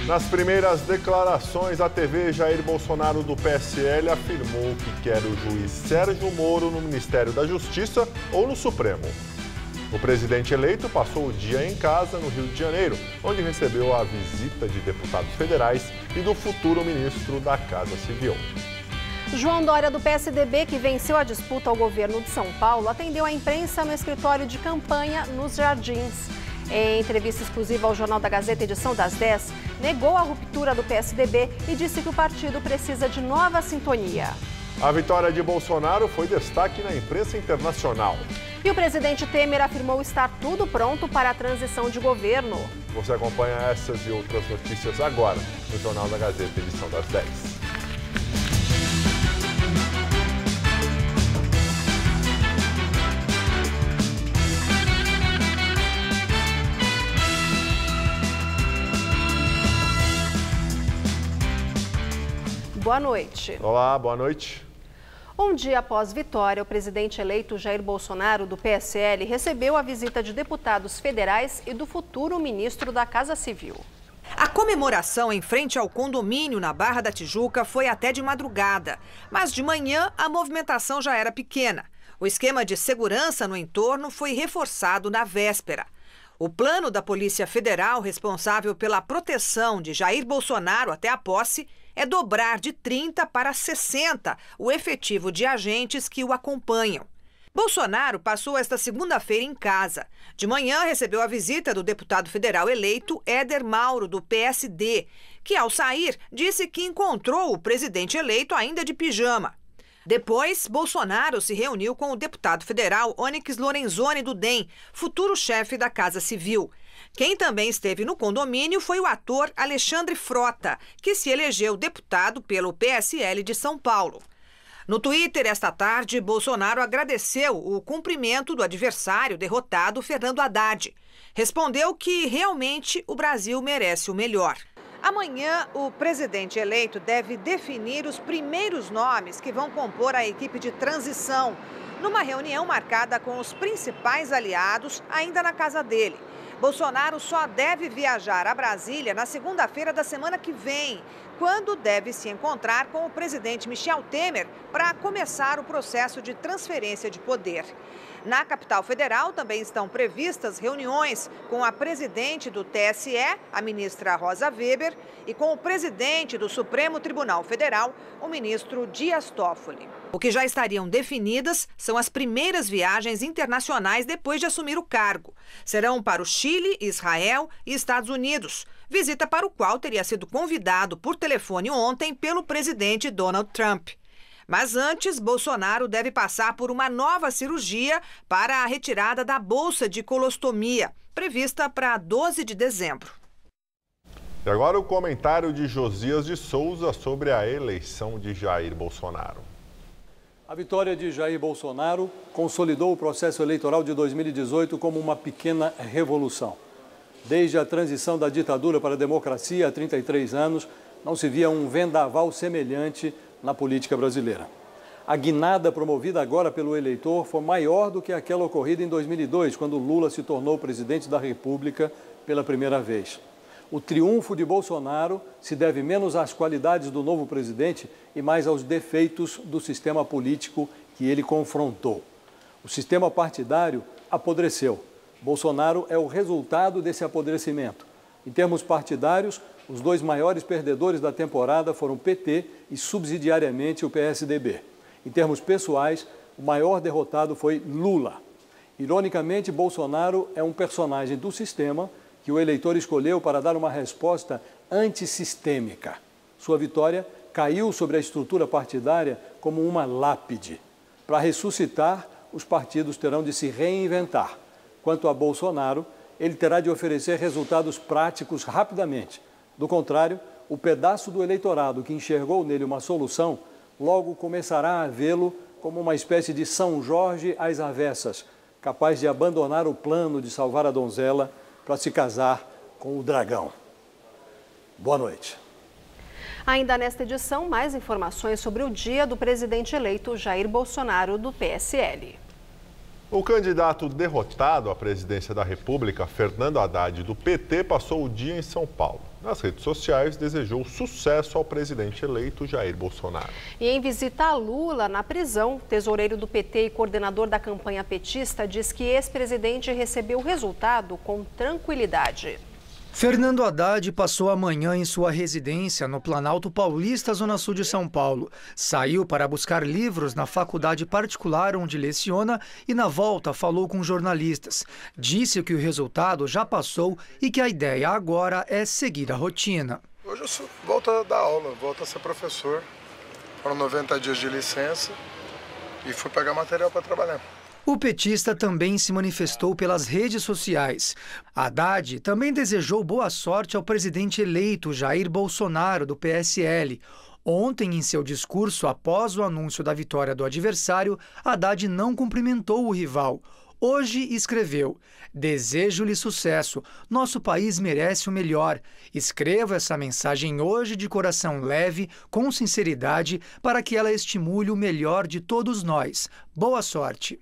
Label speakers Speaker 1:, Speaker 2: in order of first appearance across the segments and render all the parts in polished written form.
Speaker 1: Nas primeiras declarações à TV, Jair Bolsonaro do PSL afirmou que quer o juiz Sérgio Moro no Ministério da Justiça ou no Supremo. O presidente eleito passou o dia em casa, no Rio de Janeiro, onde recebeu a visita de deputados federais e do futuro ministro da Casa Civil.
Speaker 2: João Dória, do PSDB, que venceu a disputa ao governo de São Paulo, atendeu a imprensa no escritório de campanha nos Jardins. Em entrevista exclusiva ao Jornal da Gazeta, edição das 10, negou a ruptura do PSDB e disse que o partido precisa de nova sintonia.
Speaker 1: A vitória de Bolsonaro foi destaque na imprensa internacional.
Speaker 2: E o presidente Temer afirmou estar tudo pronto para a transição de governo.
Speaker 1: Você acompanha essas e outras notícias agora no Jornal da Gazeta, edição das 10.
Speaker 2: Boa noite.
Speaker 1: Olá, boa noite.
Speaker 2: Um dia após vitória, o presidente eleito Jair Bolsonaro, do PSL, recebeu a visita de deputados federais e do futuro ministro da Casa Civil.
Speaker 3: A comemoração em frente ao condomínio na Barra da Tijuca foi até de madrugada, mas de manhã a movimentação já era pequena. O esquema de segurança no entorno foi reforçado na véspera. O plano da Polícia Federal, responsável pela proteção de Jair Bolsonaro até a posse, é dobrar de 30 para 60 o efetivo de agentes que o acompanham. Bolsonaro passou esta segunda-feira em casa. De manhã, recebeu a visita do deputado federal eleito Éder Mauro, do PSD, que, ao sair, disse que encontrou o presidente eleito ainda de pijama. Depois, Bolsonaro se reuniu com o deputado federal Onyx Lorenzoni, do DEM, futuro chefe da Casa Civil. Quem também esteve no condomínio foi o ator Alexandre Frota, que se elegeu deputado pelo PSL de São Paulo. No Twitter, esta tarde, Bolsonaro agradeceu o cumprimento do adversário derrotado, Fernando Haddad. Respondeu que realmente o Brasil merece o melhor. Amanhã, o presidente eleito deve definir os primeiros nomes que vão compor a equipe de transição, numa reunião marcada com os principais aliados ainda na casa dele. Bolsonaro só deve viajar a Brasília na segunda-feira da semana que vem, quando deve se encontrar com o presidente Michel Temer para começar o processo de transferência de poder. Na capital federal também estão previstas reuniões com a presidente do TSE, a ministra Rosa Weber, e com o presidente do Supremo Tribunal Federal, o ministro Dias Toffoli. O que já estariam definidas são as primeiras viagens internacionais depois de assumir o cargo. Serão para o Chile, Israel e Estados Unidos, visita para o qual teria sido convidado por telefone ontem pelo presidente Donald Trump. Mas antes, Bolsonaro deve passar por uma nova cirurgia para a retirada da bolsa de colostomia, prevista para 12 de dezembro.
Speaker 1: E agora o comentário de Josias de Souza sobre a eleição de Jair Bolsonaro.
Speaker 4: A vitória de Jair Bolsonaro consolidou o processo eleitoral de 2018 como uma pequena revolução. Desde a transição da ditadura para a democracia há 33 anos, não se via um vendaval semelhante na política brasileira. A guinada promovida agora pelo eleitor foi maior do que aquela ocorrida em 2002, quando Lula se tornou presidente da República pela primeira vez. O triunfo de Bolsonaro se deve menos às qualidades do novo presidente e mais aos defeitos do sistema político que ele confrontou. O sistema partidário apodreceu. Bolsonaro é o resultado desse apodrecimento. Em termos partidários, os dois maiores perdedores da temporada foram o PT e, subsidiariamente, o PSDB. Em termos pessoais, o maior derrotado foi Lula. Ironicamente, Bolsonaro é um personagem do sistema que o eleitor escolheu para dar uma resposta antissistêmica. Sua vitória caiu sobre a estrutura partidária como uma lápide. Para ressuscitar, os partidos terão de se reinventar. Quanto a Bolsonaro, ele terá de oferecer resultados práticos rapidamente. Do contrário, o pedaço do eleitorado que enxergou nele uma solução logo começará a vê-lo como uma espécie de São Jorge às avessas, capaz de abandonar o plano de salvar a donzela para se casar com o dragão. Boa noite.
Speaker 2: Ainda nesta edição, mais informações sobre o dia do presidente eleito Jair Bolsonaro, do PSL.
Speaker 1: O candidato derrotado à presidência da República, Fernando Haddad, do PT, passou o dia em São Paulo. Nas redes sociais, desejou sucesso ao presidente eleito Jair Bolsonaro.
Speaker 2: E em visita a Lula na prisão, o tesoureiro do PT e coordenador da campanha petista diz que ex-presidente recebeu o resultado com tranquilidade.
Speaker 5: Fernando Haddad passou a manhã em sua residência no Planalto Paulista, zona sul de São Paulo. Saiu para buscar livros na faculdade particular onde leciona e na volta falou com jornalistas. Disse que o resultado já passou e que a ideia agora é seguir a rotina.
Speaker 6: Hoje eu volto a dar aula, volto a ser professor. Foram 90 dias de licença e fui pegar material para trabalhar.
Speaker 5: O petista também se manifestou pelas redes sociais. Haddad também desejou boa sorte ao presidente eleito Jair Bolsonaro, do PSL. Ontem, em seu discurso após o anúncio da vitória do adversário, Haddad não cumprimentou o rival. Hoje escreveu: "Desejo-lhe sucesso. Nosso país merece o melhor. Escrevo essa mensagem hoje de coração leve, com sinceridade, para que ela estimule o melhor de todos nós. Boa sorte."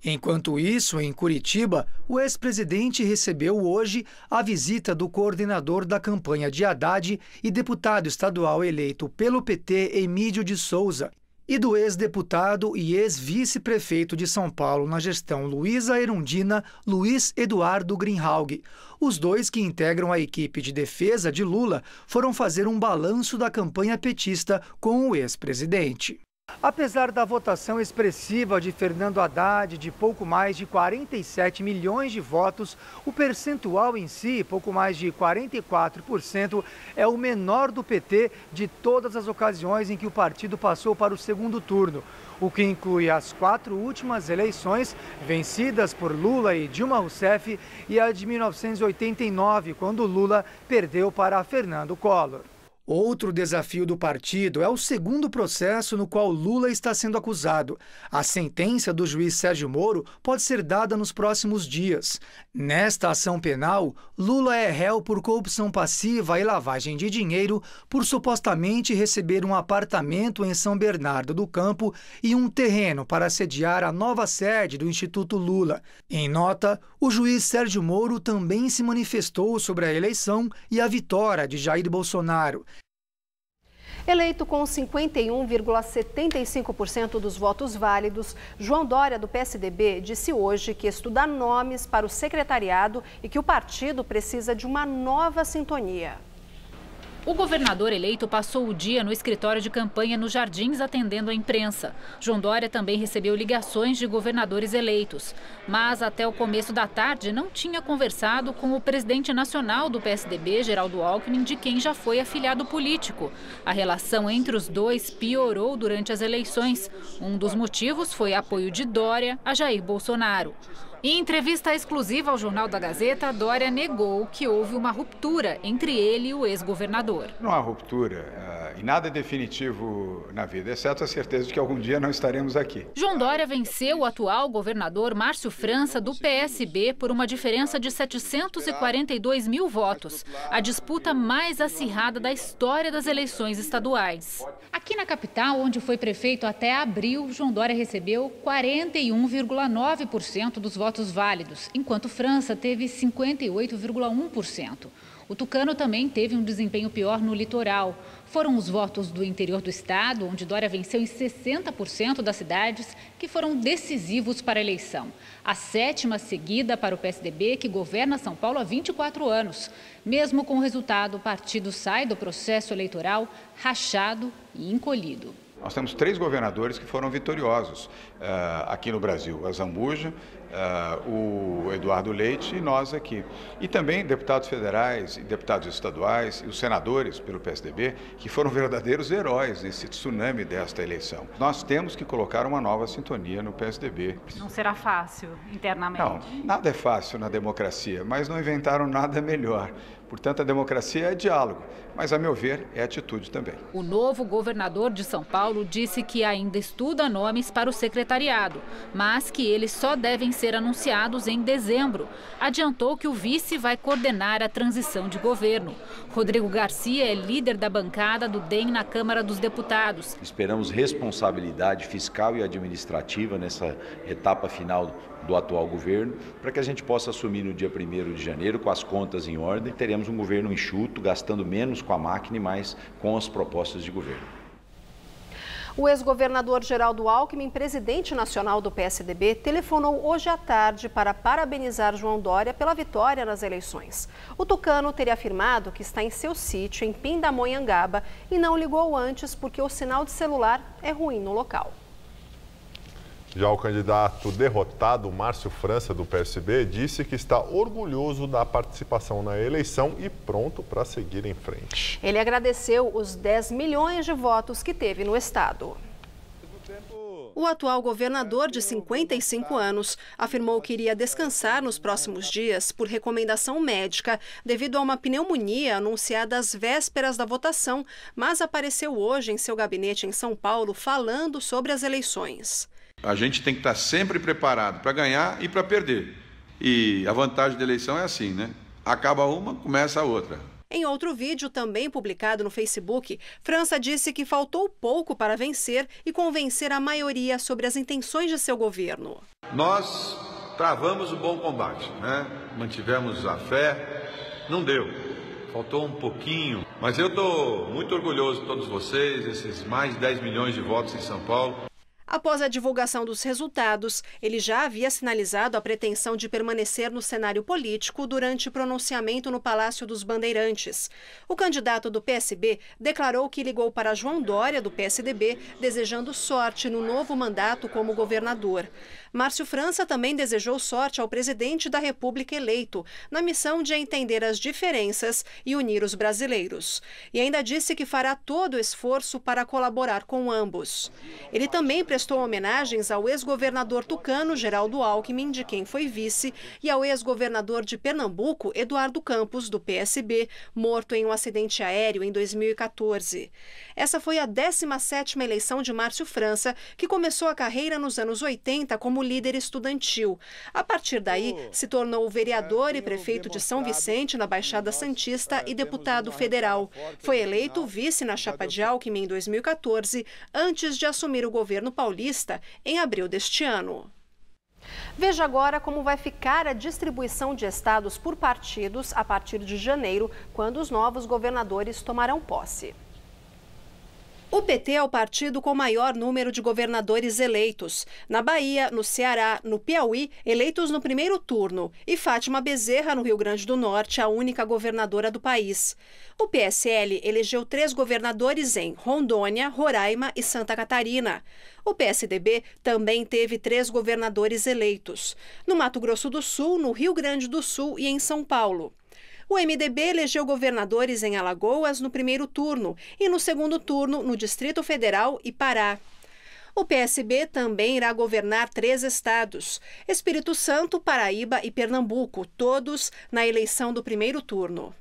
Speaker 5: Enquanto isso, em Curitiba, o ex-presidente recebeu hoje a visita do coordenador da campanha de Haddad e deputado estadual eleito pelo PT, Emídio de Souza, e do ex-deputado e ex-vice-prefeito de São Paulo na gestão Luísa Erundina, Luiz Eduardo Greenhalgh. Os dois que integram a equipe de defesa de Lula foram fazer um balanço da campanha petista com o ex-presidente. Apesar da votação expressiva de Fernando Haddad de pouco mais de 47 milhões de votos, o percentual em si, pouco mais de 44%, é o menor do PT de todas as ocasiões em que o partido passou para o segundo turno, o que inclui as 4 últimas eleições vencidas por Lula e Dilma Rousseff e a de 1989, quando Lula perdeu para Fernando Collor. Outro desafio do partido é o segundo processo no qual Lula está sendo acusado. A sentença do juiz Sérgio Moro pode ser dada nos próximos dias. Nesta ação penal, Lula é réu por corrupção passiva e lavagem de dinheiro por supostamente receber um apartamento em São Bernardo do Campo e um terreno para sediar a nova sede do Instituto Lula. Em nota, o juiz Sérgio Moro também se manifestou sobre a eleição e a vitória de Jair Bolsonaro.
Speaker 2: Eleito com 51,75% dos votos válidos, João Dória, do PSDB, disse hoje que estuda nomes para o secretariado e que o partido precisa de uma nova sintonia.
Speaker 7: O governador eleito passou o dia no escritório de campanha nos Jardins atendendo a imprensa. João Dória também recebeu ligações de governadores eleitos, mas até o começo da tarde não tinha conversado com o presidente nacional do PSDB, Geraldo Alckmin, de quem já foi afiliado político. A relação entre os dois piorou durante as eleições. Um dos motivos foi apoio de Dória a Jair Bolsonaro. Em entrevista exclusiva ao Jornal da Gazeta, Dória negou que houve uma ruptura entre ele e o ex-governador.
Speaker 8: Não há ruptura e nada é definitivo na vida, exceto a certeza de que algum dia não estaremos aqui.
Speaker 7: João Dória venceu o atual governador Márcio França, do PSB, por uma diferença de 742 mil votos, a disputa mais acirrada da história das eleições estaduais. Aqui na capital, onde foi prefeito até abril, João Dória recebeu 41,9% dos votos válidos, enquanto França teve 58,1%. O tucano também teve um desempenho pior no litoral. Foram os votos do interior do estado, onde Dória venceu em 60% das cidades, que foram decisivos para a eleição. A 7ª seguida para o PSDB, que governa São Paulo há 24 anos. Mesmo com o resultado, o partido sai do processo eleitoral rachado e encolhido.
Speaker 8: Nós temos 3 governadores que foram vitoriosos aqui no Brasil, a Zambuja, o Eduardo Leite e nós aqui. E também deputados federais e deputados estaduais e os senadores pelo PSDB, que foram verdadeiros heróis nesse tsunami desta eleição. Nós temos que colocar uma nova sintonia no PSDB.
Speaker 7: Não será fácil internamente?
Speaker 8: Não, nada é fácil na democracia, mas não inventaram nada melhor. Portanto, a democracia é diálogo, mas, a meu ver, é atitude também.
Speaker 7: O novo governador de São Paulo disse que ainda estuda nomes para o secretariado, mas que eles só devem ser anunciados em dezembro. Adiantou que o vice vai coordenar a transição de governo. Rodrigo Garcia é líder da bancada do DEM na Câmara dos Deputados.
Speaker 9: Esperamos responsabilidade fiscal e administrativa nessa etapa final do atual governo, para que a gente possa assumir no dia 1º de janeiro com as contas em ordem. Teremos um governo enxuto, gastando menos com a máquina e mais com as propostas de governo.
Speaker 2: O ex-governador Geraldo Alckmin, presidente nacional do PSDB, telefonou hoje à tarde para parabenizar João Dória pela vitória nas eleições. O tucano teria afirmado que está em seu sítio em Pindamonhangaba e não ligou antes porque o sinal de celular é ruim no local.
Speaker 1: Já o candidato derrotado, Márcio França, do PSB, disse que está orgulhoso da participação na eleição e pronto para seguir em frente.
Speaker 2: Ele agradeceu os 10 milhões de votos que teve no estado. O atual governador, de 55 anos, afirmou que iria descansar nos próximos dias por recomendação médica devido a uma pneumonia anunciada às vésperas da votação, mas apareceu hoje em seu gabinete em São Paulo falando sobre as eleições.
Speaker 10: A gente tem que estar sempre preparado para ganhar e para perder. E a vantagem da eleição é assim, né? Acaba uma, começa a outra.
Speaker 2: Em outro vídeo, também publicado no Facebook, França disse que faltou pouco para vencer e convencer a maioria sobre as intenções de seu governo.
Speaker 10: Nós travamos o bom combate, né? Mantivemos a fé, não deu. Faltou um pouquinho, mas eu estou muito orgulhoso de todos vocês, esses mais de 10 milhões de votos em São Paulo.
Speaker 2: Após a divulgação dos resultados, ele já havia sinalizado a pretensão de permanecer no cenário político durante pronunciamento no Palácio dos Bandeirantes. O candidato do PSB declarou que ligou para João Dória, do PSDB, desejando sorte no novo mandato como governador. Márcio França também desejou sorte ao presidente da República eleito, na missão de entender as diferenças e unir os brasileiros. E ainda disse que fará todo o esforço para colaborar com ambos. Ele também prestou homenagens ao ex-governador tucano Geraldo Alckmin, de quem foi vice, e ao ex-governador de Pernambuco, Eduardo Campos, do PSB, morto em um acidente aéreo em 2014. Essa foi a 17ª eleição de Márcio França, que começou a carreira nos anos 80 como líder estudantil. A partir daí, se tornou vereador e prefeito de São Vicente, na Baixada Santista, e deputado federal. Foi eleito vice na chapa de Alckmin em 2014, antes de assumir o governo paulista em abril deste ano. Veja agora como vai ficar a distribuição de estados por partidos a partir de janeiro, quando os novos governadores tomarão posse. O PT é o partido com maior número de governadores eleitos. Na Bahia, no Ceará, no Piauí, eleitos no primeiro turno. E Fátima Bezerra, no Rio Grande do Norte, a única governadora do país. O PSL elegeu 3 governadores em Rondônia, Roraima e Santa Catarina. O PSDB também teve 3 governadores eleitos. No Mato Grosso do Sul, no Rio Grande do Sul e em São Paulo. O MDB elegeu governadores em Alagoas no primeiro turno e no segundo turno no Distrito Federal e Pará. O PSB também irá governar 3 estados: Espírito Santo, Paraíba e Pernambuco, todos na eleição do primeiro turno.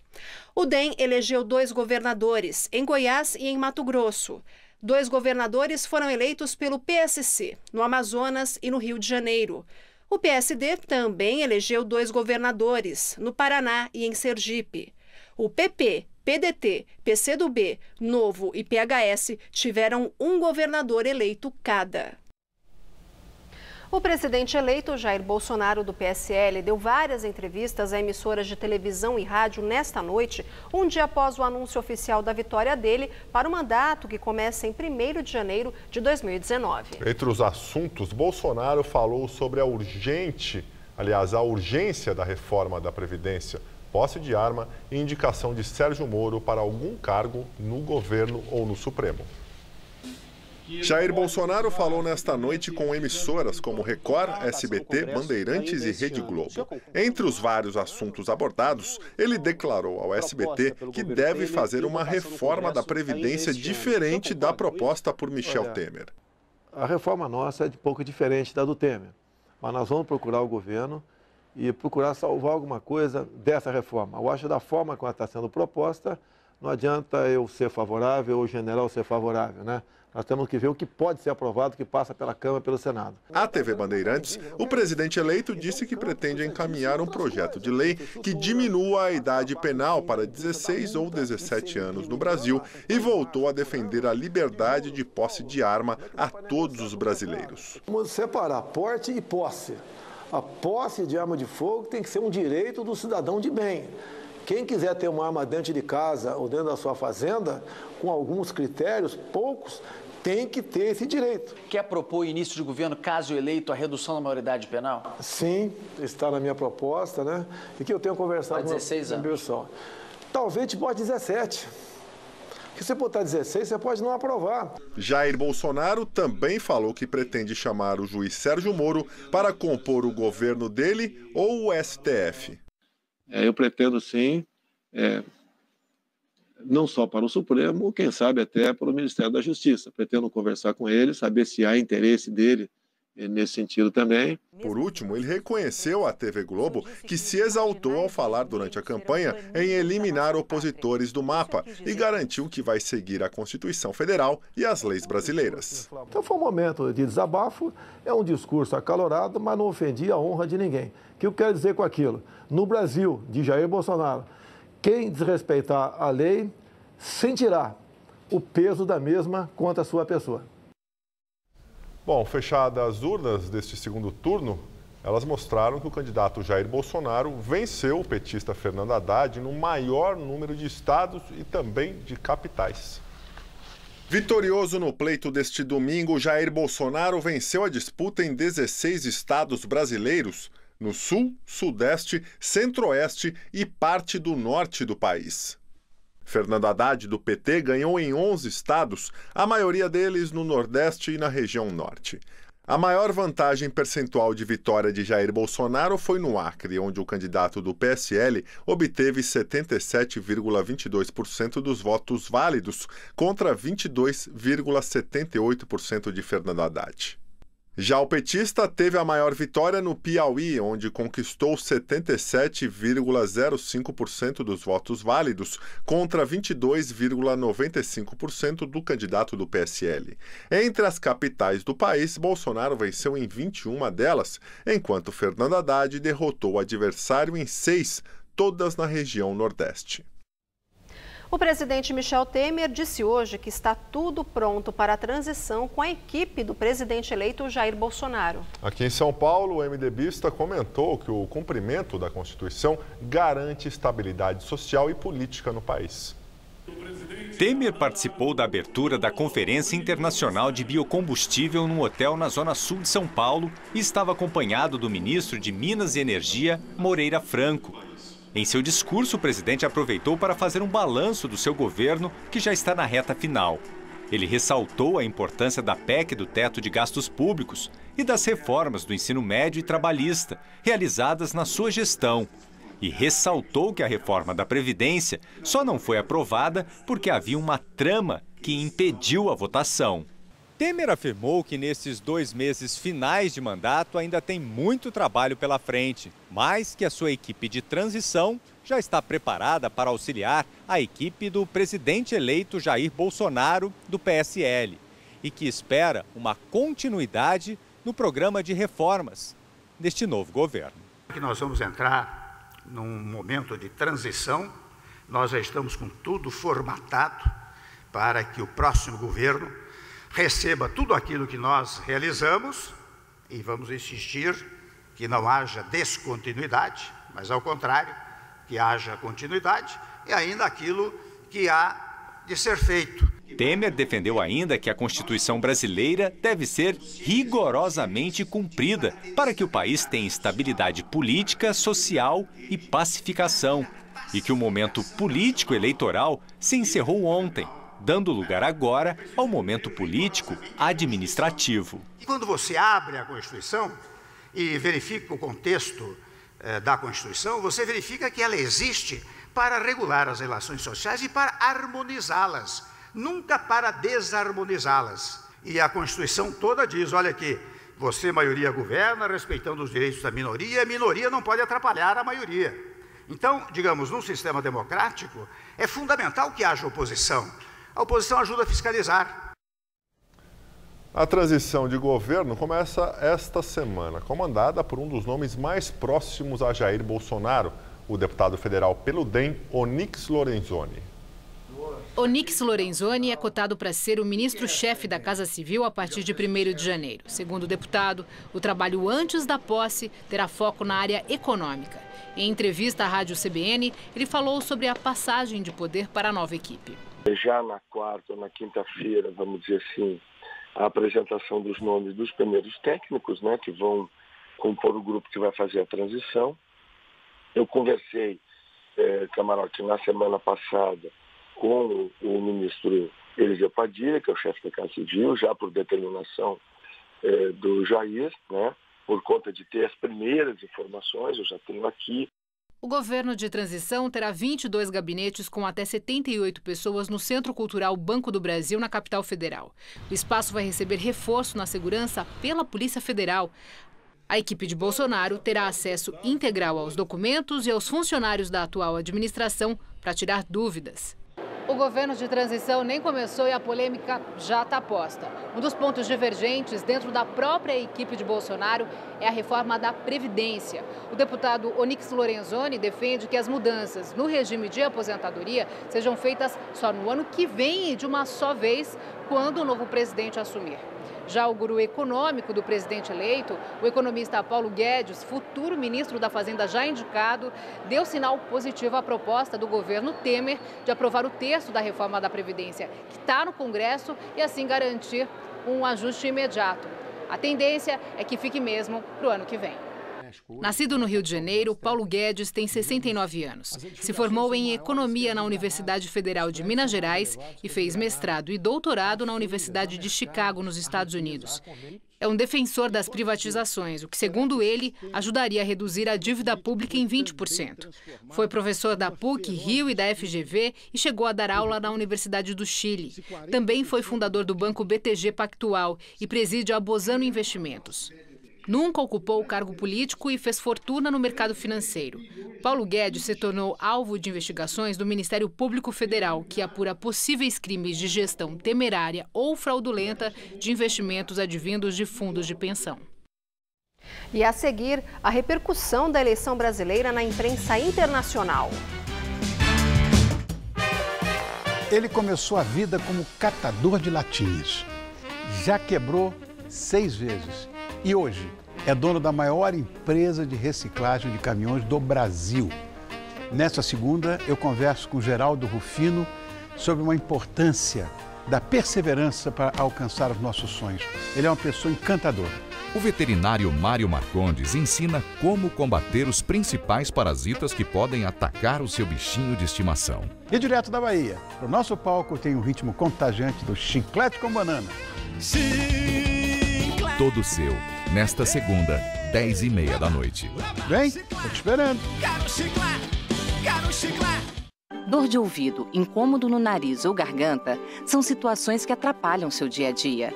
Speaker 2: O DEM elegeu 2 governadores, em Goiás e em Mato Grosso. 2 governadores foram eleitos pelo PSC, no Amazonas e no Rio de Janeiro. O PSD também elegeu 2 governadores, no Paraná e em Sergipe. O PP, PDT, PCdoB, Novo e PHS tiveram um governador eleito cada. O presidente eleito Jair Bolsonaro, do PSL, deu várias entrevistas a emissoras de televisão e rádio nesta noite, um dia após o anúncio oficial da vitória dele para o mandato que começa em 1º de janeiro de 2019.
Speaker 1: Entre os assuntos, Bolsonaro falou sobre a urgência da reforma da Previdência, posse de arma e indicação de Sérgio Moro para algum cargo no governo ou no Supremo. Jair Bolsonaro falou nesta noite com emissoras como Record, SBT, Bandeirantes e Rede Globo. Entre os vários assuntos abordados, ele declarou ao SBT que deve fazer uma reforma da Previdência diferente da proposta por Michel Temer.
Speaker 11: A reforma nossa é de pouco diferente da do Temer, mas nós vamos procurar o governo e procurar salvar alguma coisa dessa reforma. Eu acho que da forma como ela está sendo proposta, não adianta eu ser favorável ou o general ser favorável, né? Nós temos que ver o que pode ser aprovado, que passa pela Câmara e pelo Senado.
Speaker 1: À TV Bandeirantes, o presidente eleito disse que pretende encaminhar um projeto de lei que diminua a idade penal para 16 ou 17 anos no Brasil e voltou a defender a liberdade de posse de arma a todos os brasileiros.
Speaker 11: Vamos separar porte e posse. A posse de arma de fogo tem que ser um direito do cidadão de bem. Quem quiser ter uma arma dentro de casa ou dentro da sua fazenda, com alguns critérios, poucos, tem que ter esse direito.
Speaker 12: Quer propor início de governo, caso eleito, a redução da maioridade penal?
Speaker 11: Sim, está na minha proposta, né? E que eu tenho conversado
Speaker 12: com 16 anos.
Speaker 11: Talvez te pode 17. Se você botar 16, você pode não aprovar.
Speaker 1: Jair Bolsonaro também falou que pretende chamar o juiz Sérgio Moro para compor o governo dele ou o STF.
Speaker 13: Eu pretendo, sim, não só para o Supremo, quem sabe até para o Ministério da Justiça. Pretendo conversar com ele, saber se há interesse dele nesse sentido também.
Speaker 1: Por último, ele reconheceu à TV Globo que se exaltou ao falar durante a campanha em eliminar opositores do mapa e garantiu que vai seguir a Constituição Federal e as leis brasileiras.
Speaker 11: Então foi um momento de desabafo, é um discurso acalorado, mas não ofendia a honra de ninguém. O que eu quero dizer com aquilo? No Brasil, de Jair Bolsonaro, quem desrespeitar a lei sentirá o peso da mesma contra a sua pessoa.
Speaker 1: Bom, fechadas as urnas deste segundo turno, elas mostraram que o candidato Jair Bolsonaro venceu o petista Fernando Haddad no maior número de estados e também de capitais. Vitorioso no pleito deste domingo, Jair Bolsonaro venceu a disputa em 16 estados brasileiros, no sul, sudeste, centro-oeste e parte do norte do país. Fernando Haddad, do PT, ganhou em 11 estados, a maioria deles no Nordeste e na região Norte. A maior vantagem percentual de vitória de Jair Bolsonaro foi no Acre, onde o candidato do PSL obteve 77,22% dos votos válidos, contra 22,78% de Fernando Haddad. Já o petista teve a maior vitória no Piauí, onde conquistou 77,05% dos votos válidos, contra 22,95% do candidato do PSL. Entre as capitais do país, Bolsonaro venceu em 21 delas, enquanto Fernando Haddad derrotou o adversário em 6, todas na região Nordeste.
Speaker 2: O presidente Michel Temer disse hoje que está tudo pronto para a transição com a equipe do presidente eleito Jair Bolsonaro.
Speaker 1: Aqui em São Paulo, o MDBista comentou que o cumprimento da Constituição garante estabilidade social e política no país.
Speaker 14: Temer participou da abertura da Conferência Internacional de Biocombustível num hotel na zona sul de São Paulo e estava acompanhado do ministro de Minas e Energia, Moreira Franco. Em seu discurso, o presidente aproveitou para fazer um balanço do seu governo, que já está na reta final. Ele ressaltou a importância da PEC do teto de gastos públicos e das reformas do ensino médio e trabalhista, realizadas na sua gestão. E ressaltou que a reforma da Previdência só não foi aprovada porque havia uma trama que impediu a votação. Temer afirmou que nesses 2 meses finais de mandato ainda tem muito trabalho pela frente, mas que a sua equipe de transição já está preparada para auxiliar a equipe do presidente eleito Jair Bolsonaro, do PSL, e que espera uma continuidade no programa de reformas deste novo governo.
Speaker 15: Nós vamos entrar num momento de transição, nós já estamos com tudo formatado para que o próximo governo receba tudo aquilo que nós realizamos e vamos insistir que não haja descontinuidade, mas ao contrário, que haja continuidade e ainda aquilo que há de ser feito.
Speaker 14: Temer defendeu ainda que a Constituição brasileira deve ser rigorosamente cumprida para que o país tenha estabilidade política, social e pacificação, e que o momento político eleitoral se encerrou ontem, dando lugar agora ao momento político administrativo.
Speaker 15: Quando você abre a Constituição e verifica o contexto da Constituição, você verifica que ela existe para regular as relações sociais e para harmonizá-las, nunca para desarmonizá-las. E a Constituição toda diz, olha aqui, você, maioria, governa respeitando os direitos da minoria, e a minoria não pode atrapalhar a maioria. Então, digamos, num sistema democrático, é fundamental que haja oposição. A oposição ajuda a fiscalizar.
Speaker 1: A transição de governo começa esta semana, comandada por um dos nomes mais próximos a Jair Bolsonaro, o deputado federal pelo DEM, Onyx Lorenzoni.
Speaker 7: Onyx Lorenzoni é cotado para ser o ministro-chefe da Casa Civil a partir de 1º de janeiro. Segundo o deputado, o trabalho antes da posse terá foco na área econômica. Em entrevista à Rádio CBN, ele falou sobre a passagem de poder para a nova equipe.
Speaker 16: Já na quarta ou na quinta-feira, vamos dizer assim, a apresentação dos nomes dos primeiros técnicos, né, que vão compor o grupo que vai fazer a transição. Eu conversei, Camarote, na semana passada, com o ministro Eliseu Padilha, que é o chefe da Casa Civil, já por determinação do Jair, né, por conta de ter as primeiras informações, eu já tenho aqui.
Speaker 7: O governo de transição terá 22 gabinetes com até 78 pessoas no Centro Cultural Banco do Brasil, na capital federal. O espaço vai receber reforço na segurança pela Polícia Federal. A equipe de Bolsonaro terá acesso integral aos documentos e aos funcionários da atual administração para tirar dúvidas. O governo de transição nem começou e a polêmica já está posta. Um dos pontos divergentes dentro da própria equipe de Bolsonaro é a reforma da Previdência. O deputado Onyx Lorenzoni defende que as mudanças no regime de aposentadoria sejam feitas só no ano que vem e de uma só vez, quando o novo presidente assumir. Já o guru econômico do presidente eleito, o economista Paulo Guedes, futuro ministro da Fazenda já indicado, deu sinal positivo à proposta do governo Temer de aprovar o texto da reforma da Previdência, que está no Congresso, e assim garantir um ajuste imediato. A tendência é que fique mesmo para o ano que vem. Nascido no Rio de Janeiro, Paulo Guedes tem 69 anos. Se formou em Economia na Universidade Federal de Minas Gerais e fez mestrado e doutorado na Universidade de Chicago, nos Estados Unidos. É um defensor das privatizações, o que, segundo ele, ajudaria a reduzir a dívida pública em 20%. Foi professor da PUC, Rio e da FGV e chegou a dar aula na Universidade do Chile. Também foi fundador do Banco BTG Pactual e preside a Bozano Investimentos. Nunca ocupou o cargo político e fez fortuna no mercado financeiro. Paulo Guedes se tornou alvo de investigações do Ministério Público Federal, que apura possíveis crimes de gestão temerária ou fraudulenta de investimentos advindos de fundos de pensão.
Speaker 2: E a seguir, a repercussão da eleição brasileira na imprensa internacional.
Speaker 17: Ele começou a vida como catador de latinhas. Já quebrou 6 vezes. E hoje é dono da maior empresa de reciclagem de caminhões do Brasil. Nesta segunda, eu converso com Geraldo Rufino sobre uma importância da perseverança para alcançar os nossos sonhos. Ele é uma pessoa encantadora.
Speaker 18: O veterinário Mário Marcondes ensina como combater os principais parasitas que podem atacar o seu bichinho de estimação.
Speaker 17: E direto da Bahia, para o nosso palco tem um ritmo contagiante do Chiclete com Banana.
Speaker 18: Todo seu, nesta segunda, 10h30 da noite.
Speaker 17: Vem, tô te esperando.
Speaker 19: Quero chiclete, quero chiclete.
Speaker 20: Dor de ouvido, incômodo no nariz ou garganta são situações que atrapalham seu dia a dia.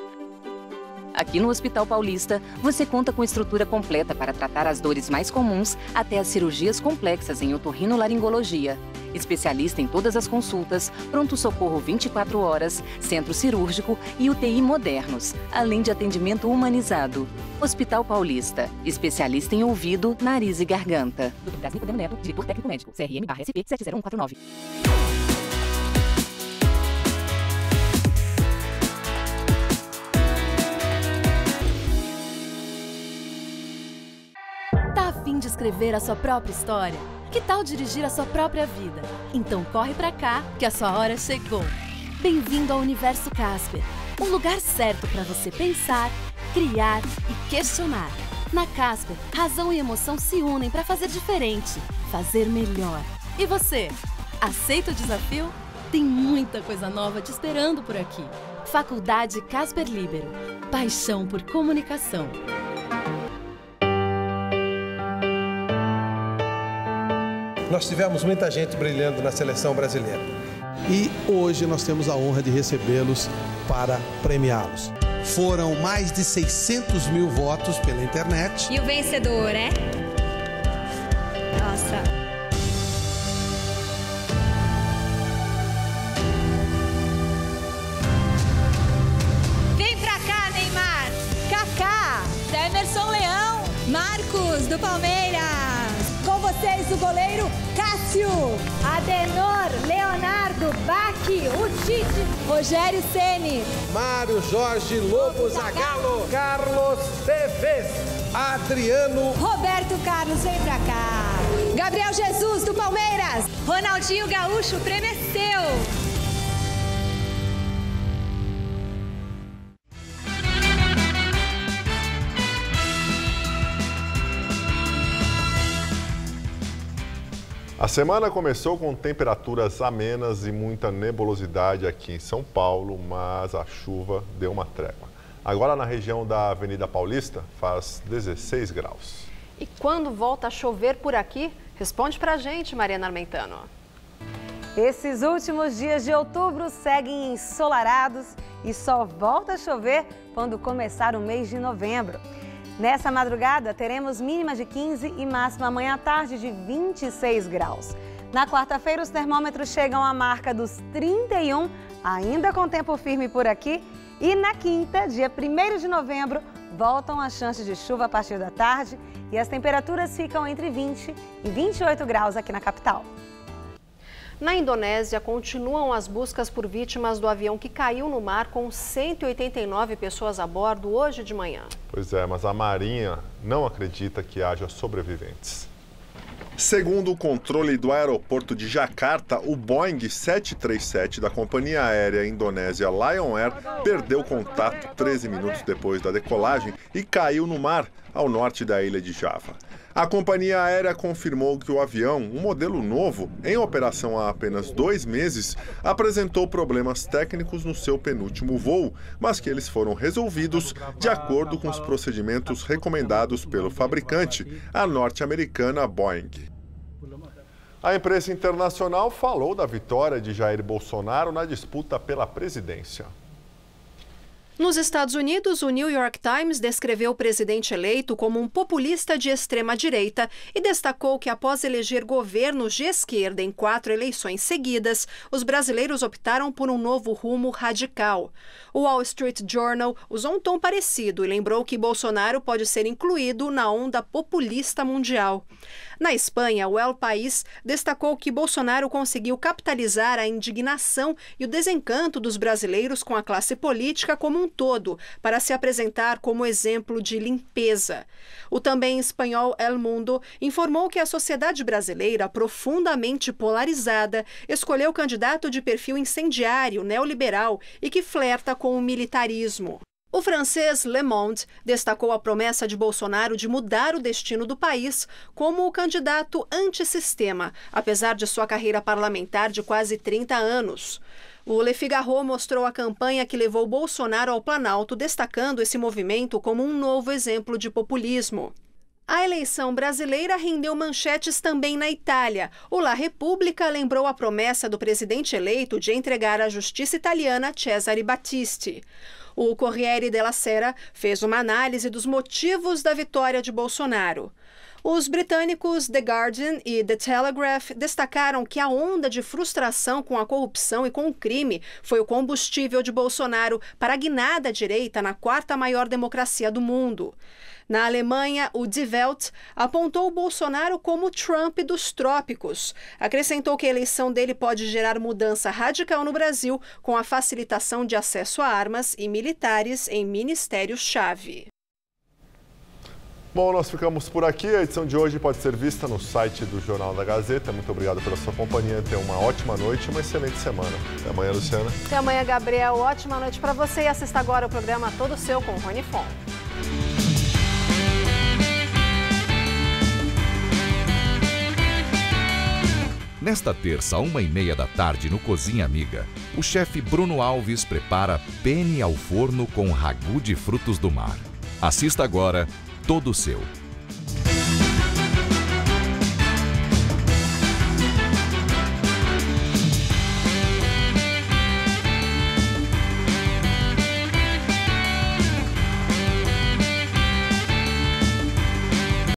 Speaker 20: Aqui no Hospital Paulista, você conta com estrutura completa para tratar as dores mais comuns até as cirurgias complexas em otorrinolaringologia. Especialista em todas as consultas, pronto-socorro 24 horas, centro cirúrgico e UTI modernos, além de atendimento humanizado. Hospital Paulista, especialista em ouvido, nariz e garganta. Dr. Brasil Podemos Neto, diretor técnico médico, CRM/SP 70149.
Speaker 21: Tá a fim de escrever a sua própria história? Que tal dirigir a sua própria vida? Então corre pra cá, que a sua hora chegou. Bem-vindo ao Universo Casper, um lugar certo para você pensar, criar e questionar. Na Casper, razão e emoção se unem para fazer diferente, fazer melhor. E você, aceita o desafio? Tem muita coisa nova te esperando por aqui. Faculdade Casper Libero. Paixão por comunicação.
Speaker 22: Nós tivemos muita gente brilhando na seleção brasileira. E hoje nós temos a honra de recebê-los para premiá-los. Foram mais de 600 mil votos pela internet.
Speaker 23: E o vencedor é? Nossa. Vem pra cá, Neymar. Kaká. Emerson Leão. Marcos, do Palmeiras. Com vocês, o goleiro Cássio. Cássio, Adenor, Leonardo, Baque, o Tite, Rogério Ceni,
Speaker 22: Mário Jorge Lobo Zagallo, Carlos Tevez, Adriano,
Speaker 23: Roberto Carlos, vem pra cá, Gabriel Jesus, do Palmeiras, Ronaldinho Gaúcho, o prêmio é seu.
Speaker 1: A semana começou com temperaturas amenas e muita nebulosidade aqui em São Paulo, mas a chuva deu uma trégua. Agora na região da Avenida Paulista faz 16 graus.
Speaker 2: E quando volta a chover por aqui? Responde pra gente, Mariana Armentano.
Speaker 3: Esses últimos dias de outubro seguem ensolarados e só volta a chover quando começar o mês de novembro. Nessa madrugada, teremos mínima de 15 e máxima amanhã à tarde de 26 graus. Na quarta-feira, os termômetros chegam à marca dos 31, ainda com tempo firme por aqui. E na quinta, dia 1º de novembro, voltam as chances de chuva a partir da tarde e as temperaturas ficam entre 20 e 28 graus aqui na capital.
Speaker 2: Na Indonésia, continuam as buscas por vítimas do avião que caiu no mar com 189 pessoas a bordo hoje de manhã.
Speaker 1: Pois é, mas a Marinha não acredita que haja sobreviventes. Segundo o controle do aeroporto de Jakarta, o Boeing 737 da companhia aérea indonésia Lion Air perdeu contato 13 minutos depois da decolagem e caiu no mar, ao norte da ilha de Java. A companhia aérea confirmou que o avião, um modelo novo, em operação há apenas 2 meses, apresentou problemas técnicos no seu penúltimo voo, mas que eles foram resolvidos de acordo com os procedimentos recomendados pelo fabricante, a norte-americana Boeing. A imprensa internacional falou da vitória de Jair Bolsonaro na disputa pela presidência.
Speaker 2: Nos Estados Unidos, o New York Times descreveu o presidente eleito como um populista de extrema-direita e destacou que, após eleger governos de esquerda em 4 eleições seguidas, os brasileiros optaram por um novo rumo radical. O Wall Street Journal usou um tom parecido e lembrou que Bolsonaro pode ser incluído na onda populista mundial. Na Espanha, o El País destacou que Bolsonaro conseguiu capitalizar a indignação e o desencanto dos brasileiros com a classe política como um todo, para se apresentar como exemplo de limpeza. O também espanhol El Mundo informou que a sociedade brasileira, profundamente polarizada, escolheu candidato de perfil incendiário, neoliberal e que flerta com o militarismo. O francês Le Monde destacou a promessa de Bolsonaro de mudar o destino do país como o candidato antissistema, apesar de sua carreira parlamentar de quase 30 anos. O Le Figaro mostrou a campanha que levou Bolsonaro ao Planalto, destacando esse movimento como um novo exemplo de populismo. A eleição brasileira rendeu manchetes também na Itália. O La Repubblica lembrou a promessa do presidente eleito de entregar à justiça italiana Cesare Battisti. O Corriere della Sera fez uma análise dos motivos da vitória de Bolsonaro. Os britânicos The Guardian e The Telegraph destacaram que a onda de frustração com a corrupção e com o crime foi o combustível de Bolsonaro para a guinada direita na 4ª maior democracia do mundo. Na Alemanha, o Die Welt apontou Bolsonaro como o Trump dos trópicos. Acrescentou que a eleição dele pode gerar mudança radical no Brasil com a facilitação de acesso a armas e militares em ministérios-chave.
Speaker 1: Bom, nós ficamos por aqui. A edição de hoje pode ser vista no site do Jornal da Gazeta. Muito obrigado pela sua companhia. Tenha uma ótima noite e uma excelente semana. Até amanhã, Luciana.
Speaker 2: Até amanhã, Gabriel. Ótima noite para você e assista agora o programa Todo Seu com Rony Fon.
Speaker 18: Nesta terça, 1h30 da tarde, no Cozinha Amiga, o chefe Bruno Alves prepara penne ao forno com ragu de frutos do mar. Assista agora Todo Seu.